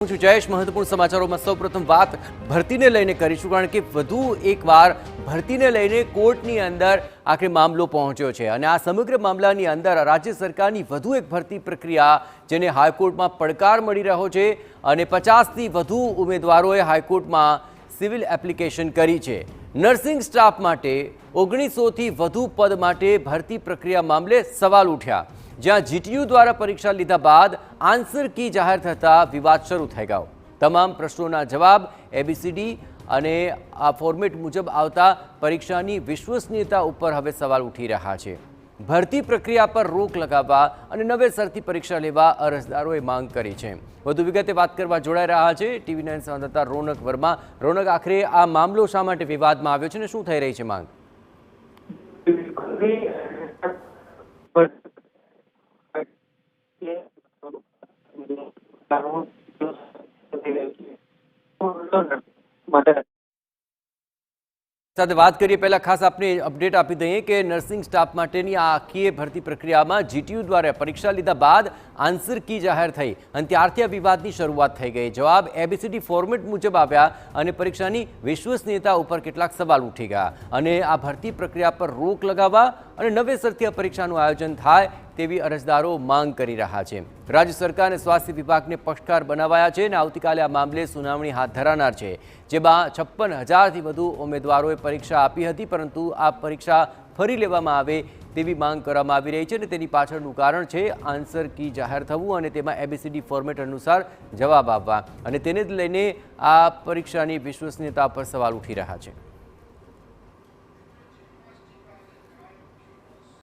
હું છું જયેશ। મહત્વપૂર્ણ સમાચારોમાં સૌપ્રથમ વાત ભરતીને લઈને કરીશું, કારણ કે વધુ એકવાર ભરતીને લઈને કોર્ટની અંદર આખરે મામલો પહોંચ્યો છે અને આ સમગ્ર મામલાની અંદર રાજ્ય સરકારની વધુ એક ભરતી પ્રક્રિયા જેને હાઈકોર્ટમાં પડકાર મળી રહ્યો છે અને 50થી વધુ ઉમેદવારોએ હાઈકોર્ટમાં સિવિલ એપ્લિકેશન કરી છે। નર્સિંગ સ્ટાફ માટે 1900થી વધુ પદ માટે ભરતી પ્રક્રિયા મામલે સવાલ ઉઠ્યા, જ્યાં જીટીયુ દ્વારા પરીક્ષા લીધા બાદ આન્સર કી જાહેર થતાં વિવાદ શરૂ થઈ ગયો। તમામ પ્રશ્નોના જવાબ એબીસીડી અને આ ફોર્મેટ મુજબ આવતા પરીક્ષાની વિશ્વસનીયતા ઉપર હવે સવાલ ઉઠી રહ્યા છે। ભરતી પ્રક્રિયા પર રોક લગાવવા અને નવેસરથી પરીક્ષા લેવા અરજદારોએ માંગ કરી છે। વધુ વિગતે વાત કરવા જોડાઈ રહ્યા છે TV9 સંવાદદાતા રોનક વર્મા। રોનક, આખરે આ મામલો શા માટે વિવાદમાં આવ્યો છે અને શું થઈ રહી છે માંગ? સાથે વાત કરીએ પહેલા ખાસ આપણે અપડેટ આપી દઈએ કે નર્સિંગ સ્ટાફ માટેની આ આખી ભરતી પ્રક્રિયામાં જીટીયુ દ્વારા પરીક્ષા લીધા બાદ આન્સર કી જાહેર થઈ અને ત્યારથી આ વિવાદની શરૂઆત થઈ ગઈ। જવાબ એબીસીડી ફોર્મેટ મુજબ આવ્યા અને પરીક્ષાની વિશ્વસનીયતા ઉપર કેટલાક સવાલ ઉઠી ગયા અને આ ભરતી પ્રક્રિયા પર રોક લગાવવા અને નવેસરથી આ પરીક્ષાનું આયોજન થાય તેવી અરજદારો માંગ કરી રહ્યા છે। રાજ્ય સરકાર અને સ્વાસ્થ્ય વિભાગને પક્ષકાર બનાવાયા છે અને આવતીકાલે આ મામલે સુનાવણી હાથ ધરાનાર છે, જેમાં 56,000થી વધુ ઉમેદવારોએ પરીક્ષા આપી હતી, પરંતુ આ પરીક્ષા ફરી લેવામાં આવે તેવી માંગ કરવામાં આવી રહી છે અને તેની પાછળનું કારણ છે આન્સર કી જાહેર થવું અને તેમાં એબીસીડી ફોર્મેટ અનુસાર જવાબ આવવા અને તેને જ લઈને આ પરીક્ષાની વિશ્વસનીયતા પર સવાલ ઉઠી રહ્યા છે।